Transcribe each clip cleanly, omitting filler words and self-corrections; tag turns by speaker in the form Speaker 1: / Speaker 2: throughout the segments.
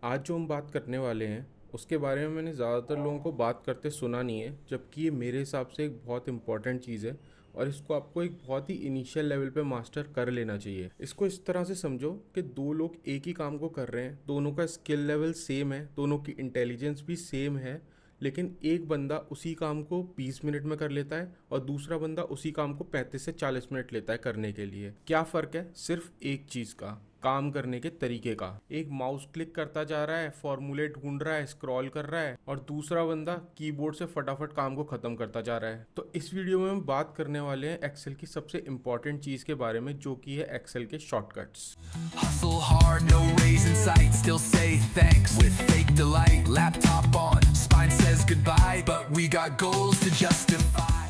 Speaker 1: आज जो हम बात करने वाले हैं उसके बारे में मैंने ज़्यादातर लोगों को बात करते सुना नहीं है, जबकि ये मेरे हिसाब से एक बहुत इंपॉर्टेंट चीज़ है और इसको आपको एक बहुत ही इनिशियल लेवल पे मास्टर कर लेना चाहिए। इसको इस तरह से समझो कि दो लोग एक ही काम को कर रहे हैं, दोनों का स्किल लेवल सेम है, दोनों की इंटेलिजेंस भी सेम है, लेकिन एक बंदा उसी काम को 20 मिनट में कर लेता है और दूसरा बंदा उसी काम को 35 से 40 मिनट लेता है करने के लिए। क्या फ़र्क है? सिर्फ एक चीज़ का, काम करने के तरीके का। एक माउस क्लिक करता जा रहा है, फॉर्मूले ढूंढ रहा है, स्क्रॉल कर रहा है, और दूसरा बंदा कीबोर्ड से फटाफट काम को खत्म करता जा रहा है। तो इस वीडियो में हम बात करने वाले हैं एक्सेल की सबसे इंपॉर्टेंट चीज के बारे में, जो कि है एक्सेल के shortcuts.
Speaker 2: Hustle hard, no raise in sight. Still say thanks with fake delight. Laptop on, spine says goodbye, but we got goals to justify.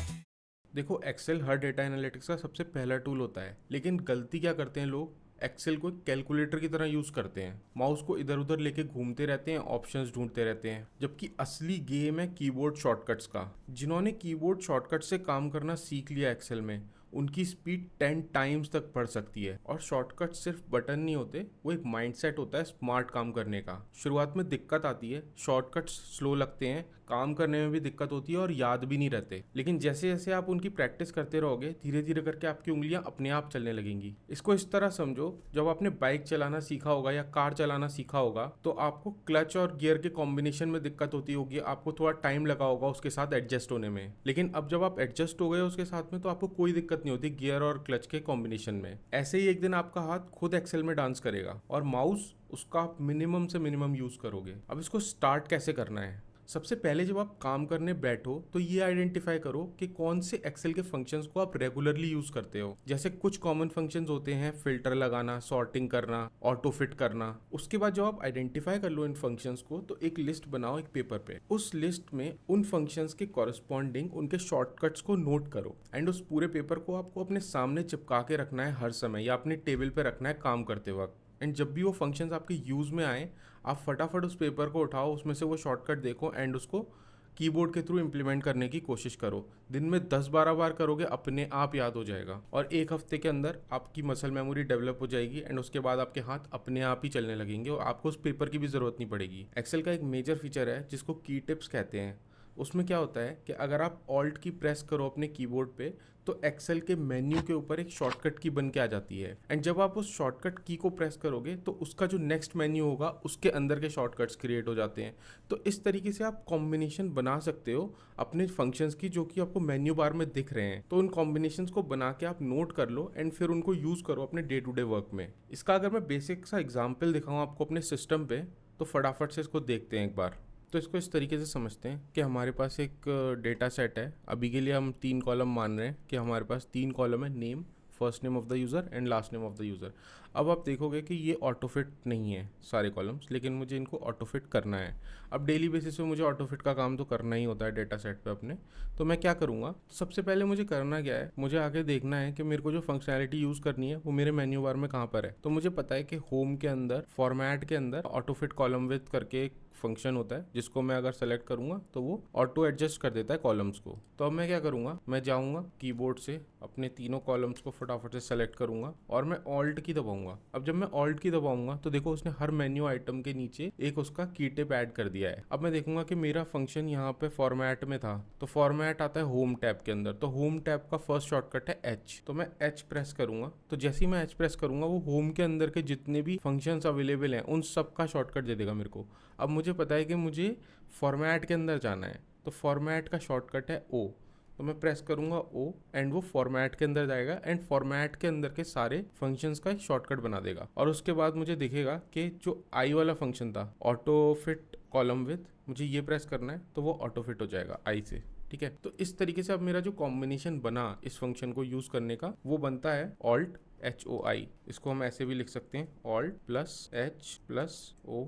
Speaker 1: देखो, एक्सेल हर डेटा एनालिटिक्स का सबसे पहला टूल होता है, लेकिन गलती क्या करते हैं लोग, एक्सेल को कैलकुलेटर की तरह यूज़ करते हैं। माउस को इधर उधर लेके घूमते रहते हैं, ऑप्शंस ढूंढते रहते हैं, जबकि असली गेम है कीबोर्ड शॉर्टकट्स का। जिन्होंने कीबोर्ड शॉर्टकट से काम करना सीख लिया एक्सेल में, उनकी स्पीड 10 टाइम्स तक बढ़ सकती है। और शॉर्टकट सिर्फ बटन नहीं होते, वो एक माइंडसेट होता है स्मार्ट काम करने का। शुरुआत में दिक्कत आती है, शॉर्टकट्स स्लो लगते हैं, काम करने में भी दिक्कत होती है और याद भी नहीं रहते, लेकिन जैसे जैसे आप उनकी प्रैक्टिस करते रहोगे, धीरे धीरे करके आपकी उंगलियां अपने आप चलने लगेंगी। इसको इस तरह समझो, जब आपने बाइक चलाना सीखा होगा या कार चलाना सीखा होगा, तो आपको क्लच और गियर के कॉम्बिनेशन में दिक्कत होती होगी, आपको थोड़ा टाइम लगा होगा उसके साथ एडजस्ट होने में। लेकिन अब जब आप एडजस्ट हो गए उसके साथ में, तो आपको कोई दिक्कत नहीं होती गियर और क्लच के कॉम्बिनेशन में। ऐसे ही एक दिन आपका हाथ खुद एक्सेल में डांस करेगा और माउस उसका आप मिनिमम से मिनिमम यूज करोगे। अब इसको स्टार्ट कैसे करना है? सबसे पहले जब आप काम करने बैठो तो ये आइडेंटिफाई करो कि कौन से एक्सेल के फंक्शंस को आप रेगुलरली यूज करते हो। जैसे कुछ कॉमन फंक्शंस होते हैं, फिल्टर लगाना, सॉर्टिंग करना, ऑटो फिट करना। उसके बाद जब आप आइडेंटिफाई कर लो इन फंक्शंस को, तो एक लिस्ट बनाओ एक पेपर पे। उस लिस्ट में उन फंक्शंस के कॉरस्पॉन्डिंग उनके शॉर्टकट्स को नोट करो, एंड उस पूरे पेपर को आपको अपने सामने चिपका के रखना है हर समय, या अपने टेबल पे रखना है काम करते वक्त। एंड जब भी वो फंक्शंस आपके यूज़ में आए, आप फटाफट उस पेपर को उठाओ, उसमें से वो शॉर्टकट देखो एंड उसको कीबोर्ड के थ्रू इम्प्लीमेंट करने की कोशिश करो। दिन में 10-12 बार करोगे, अपने आप याद हो जाएगा और एक हफ्ते के अंदर आपकी मसल मेमोरी डेवलप हो जाएगी, एंड उसके बाद आपके हाथ अपने आप ही चलने लगेंगे और आपको उस पेपर की भी ज़रूरत नहीं पड़ेगी। एक्सेल का एक मेजर फीचर है जिसको की टिप्स कहते हैं। उसमें क्या होता है कि अगर आप ऑल्ट की प्रेस करो अपने कीबोर्ड पे, तो एक्सेल के मेन्यू के ऊपर एक शॉर्टकट की बन के आ जाती है, एंड जब आप उस शॉर्टकट की को प्रेस करोगे तो उसका जो नेक्स्ट मेन्यू होगा उसके अंदर के शॉर्टकट्स क्रिएट हो जाते हैं। तो इस तरीके से आप कॉम्बिनेशन बना सकते हो अपने फंक्शंस की, जो कि आपको मेन्यू बार में दिख रहे हैं। तो उन कॉम्बिनेशंस को बना के आप नोट कर लो एंड फिर उनको यूज़ करो अपने डे टू डे वर्क में। इसका अगर मैं बेसिक सा एग्जाम्पल दिखाऊँ आपको अपने सिस्टम पे, तो फटाफट से इसको देखते हैं एक बार। तो इसको इस तरीके से समझते हैं कि हमारे पास एक डेटा सेट है। अभी के लिए हम 3 कॉलम मान रहे हैं कि हमारे पास 3 कॉलम है, name, first name of the user and last name of the user. अब आप देखोगे कि ये ऑटो फिट नहीं है सारे कॉलम्स, लेकिन मुझे इनको ऑटो फिट करना है। अब डेली बेसिस पे मुझे ऑटो फिट का काम तो करना ही होता है डेटा सेट पे अपने। तो मैं क्या करूँगा, सबसे पहले मुझे करना क्या है, मुझे आगे देखना है कि मेरे को जो फंक्शनैलिटी यूज़ करनी है वो मेरे मेन्यू बार में कहाँ पर है। तो मुझे पता है कि होम के अंदर, फॉर्मेट के अंदर ऑटो फिट कॉलम विथ करके एक फंक्शन होता है, जिसको मैं अगर सेलेक्ट करूंगा तो वो ऑटो एडजस्ट कर देता है कॉलम्स को। तो अब मैं क्या करूंगा, मैं जाऊंगा कीबोर्ड से अपने तीनों कॉलम्स को फटाफट से सेलेक्ट करूंगा और मैं ऑल्ट की दबाऊंगा। अब जब मैं ऑल्ट की दबाऊंगा तो देखो उसने हर मेन्यू आइटम के नीचे एक उसका की टिप ऐड कर दिया है। अब मैं देखूंगा कि मेरा फंक्शन यहाँ पे फॉर्मेट में था, तो फॉर्मेट आता है होम टैब के अंदर। तो होम टैब का फर्स्ट शॉर्टकट है एच, तो मैं एच प्रेस करूंगा। तो जैसे ही मैं एच प्रेस करूंगा, वो होम के अंदर के जितने भी फंक्शंस अवेलेबल हैं उन सब का शॉर्टकट दे देगा मेरे को। अब मुझे पता है कि मुझे फॉर्मेट के अंदर जाना है, तो फॉर्मेट का शॉर्टकट है ओ। तो मैं प्रेस करूंगा ओ एंड वो फॉर्मेट के अंदर जाएगा एंड फॉर्मेट के अंदर के सारे फंक्शंस का शॉर्टकट बना देगा। और उसके बाद मुझे दिखेगा कि जो आई वाला फंक्शन था, ऑटो फिट कॉलम विथ, मुझे ये प्रेस करना है तो वो ऑटो फिट हो जाएगा आई से। ठीक है, तो इस तरीके से अब मेरा जो कॉम्बिनेशन बना इस फंक्शन को यूज करने का, वो बनता है ऑल्ट एच ओ आई। इसको हम ऐसे भी लिख सकते हैं, alt plus H plus O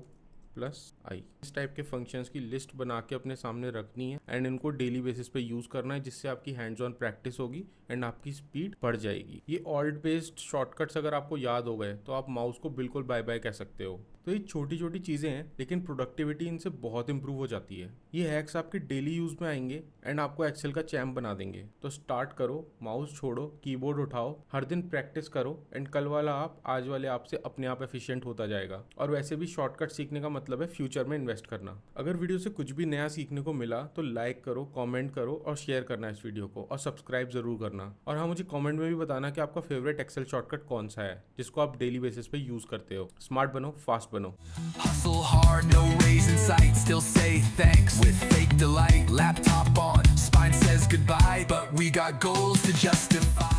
Speaker 1: plus I. इस टाइप के फंक्शंस की लिस्ट बना के अपने सामने रखनी है एंड इनको डेली बेसिस पे यूज करना है, जिससे आपकी हैंड्स ऑन प्रैक्टिस होगी एंड आपकी स्पीड बढ़ जाएगी। ये ऑल्ट बेस्ड शॉर्टकट्स अगर आपको याद हो गए तो आप माउस को बिल्कुल बाय बाय कह सकते हो। तो ये छोटी छोटी चीज़ें हैं, लेकिन प्रोडक्टिविटी इनसे बहुत इंप्रूव हो जाती है। ये हैक्स आपके डेली यूज में आएंगे एंड आपको एक्सेल का चैम्प बना देंगे। तो स्टार्ट करो, माउस छोड़ो, कीबोर्ड उठाओ, हर दिन प्रैक्टिस करो एंड कल वाला आप आज वाले आप से अपने आप एफिशिएंट होता जाएगा। और वैसे भी शॉर्टकट सीखने का मतलब है फ्यूचर में इन्वेस्ट करना। अगर वीडियो से कुछ भी नया सीखने को मिला तो लाइक करो, कमेंट करो और शेयर करना इस वीडियो को, और सब्सक्राइब जरूर करना। और हाँ, मुझे कमेंट में भी बताना कि आपका फेवरेट एक्सेल शॉर्टकट कौन सा है जिसको आप डेली बेसिस पे यूज करते हो। स्मार्ट बनो, फास्ट बनो।
Speaker 2: Hustle hard, no raise in sight. Still say thanks with fake delight. Laptop on, spine says goodbye, but we got goals to justify.